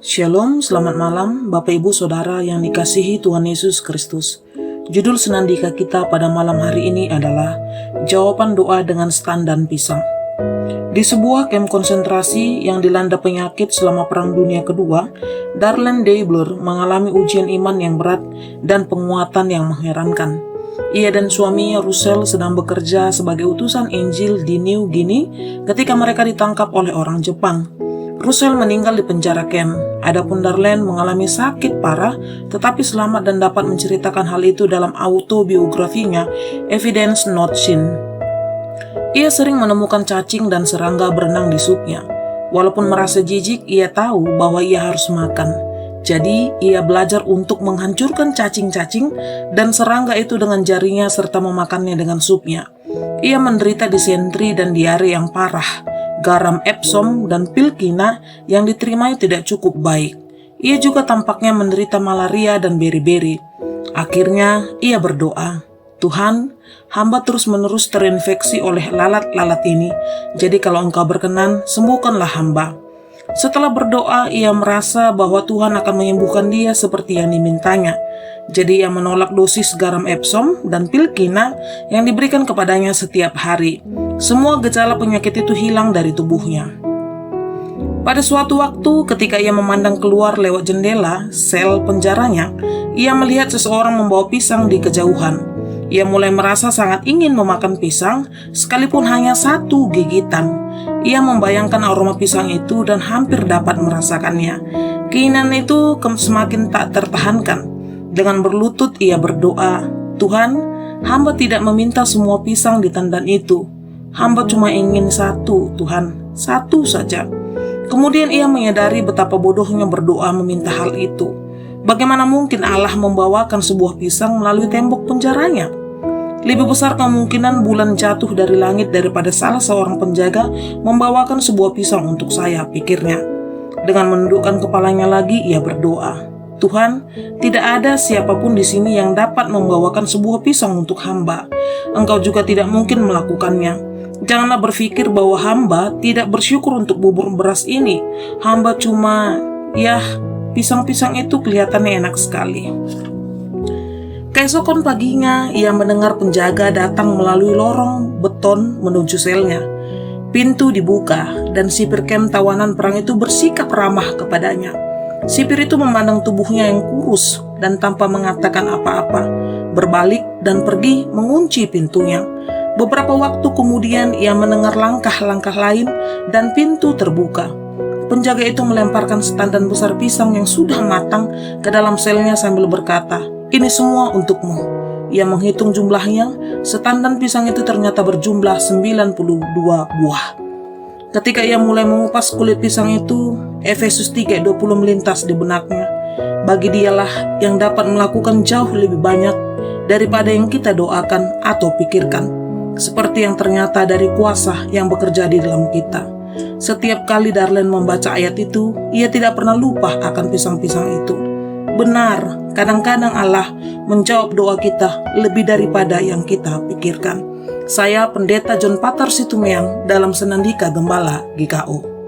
Shalom, selamat malam Bapak Ibu Saudara yang dikasihi Tuhan Yesus Kristus. Judul senandika kita pada malam hari ini adalah Jawaban Doa dengan Stan dan Pisang. Di sebuah kamp konsentrasi yang dilanda penyakit selama Perang Dunia Kedua, Darlene Deibler mengalami ujian iman yang berat dan penguatan yang mengherankan. Ia dan suaminya Russell sedang bekerja sebagai utusan Injil di New Guinea ketika mereka ditangkap oleh orang Jepang. Russell meninggal di penjara camp. Adapun Darlene mengalami sakit parah, tetapi selamat dan dapat menceritakan hal itu dalam autobiografinya, Evidence Not Sin. Ia sering menemukan cacing dan serangga berenang di supnya. Walaupun merasa jijik, ia tahu bahwa ia harus makan. Jadi, ia belajar untuk menghancurkan cacing-cacing dan serangga itu dengan jarinya serta memakannya dengan supnya. Ia menderita disentri dan diare yang parah. Garam Epsom dan pil kina yang diterimanya tidak cukup baik. Ia juga tampaknya menderita malaria dan beri-beri. Akhirnya, ia berdoa, "Tuhan, hamba terus-menerus terinfeksi oleh lalat-lalat ini. Jadi kalau Engkau berkenan, sembuhkanlah hamba." Setelah berdoa, ia merasa bahwa Tuhan akan menyembuhkan dia seperti yang dimintanya. Jadi ia menolak dosis garam Epsom dan pil kina yang diberikan kepadanya setiap hari. Semua gejala penyakit itu hilang dari tubuhnya. Pada suatu waktu ketika ia memandang keluar lewat jendela sel penjaranya, ia melihat seseorang membawa pisang di kejauhan. Ia mulai merasa sangat ingin memakan pisang, sekalipun hanya satu gigitan. Ia membayangkan aroma pisang itu dan hampir dapat merasakannya. Keinginan itu semakin tak tertahankan. Dengan berlutut ia berdoa, "Tuhan, hamba tidak meminta semua pisang di tandan itu. Hamba cuma ingin satu, Tuhan, satu saja." Kemudian ia menyadari betapa bodohnya berdoa meminta hal itu. Bagaimana mungkin Allah membawakan sebuah pisang melalui tembok penjaranya? Lebih besar kemungkinan bulan jatuh dari langit daripada salah seorang penjaga membawakan sebuah pisang untuk saya, pikirnya. Dengan menundukkan kepalanya lagi, ia berdoa, "Tuhan, tidak ada siapapun di sini yang dapat membawakan sebuah pisang untuk hamba. Engkau juga tidak mungkin melakukannya. Janganlah berpikir bahwa hamba tidak bersyukur untuk bubur beras ini. Hamba cuma, pisang-pisang itu kelihatannya enak sekali." Keesokan paginya, ia mendengar penjaga datang melalui lorong beton menuju selnya. Pintu dibuka, dan sipir kamp tawanan perang itu bersikap ramah kepadanya. Sipir itu memandang tubuhnya yang kurus dan tanpa mengatakan apa-apa, berbalik dan pergi mengunci pintunya. Beberapa waktu kemudian, ia mendengar langkah-langkah lain dan pintu terbuka. Penjaga itu melemparkan setandan besar pisang yang sudah matang ke dalam selnya sambil berkata, "Ini semua untukmu." Ia menghitung jumlahnya, setandan pisang itu ternyata berjumlah 92 buah. Ketika ia mulai mengupas kulit pisang itu, Efesus 3:20 melintas di benaknya. Bagi dialah yang dapat melakukan jauh lebih banyak daripada yang kita doakan atau pikirkan, seperti yang ternyata dari kuasa yang bekerja di dalam kita. Setiap kali Darlene membaca ayat itu, ia tidak pernah lupa akan pisang-pisang itu. Benar, kadang-kadang Allah menjawab doa kita lebih daripada yang kita pikirkan. Saya Pendeta John Patar Situmeang dalam Senandika Gembala GKO.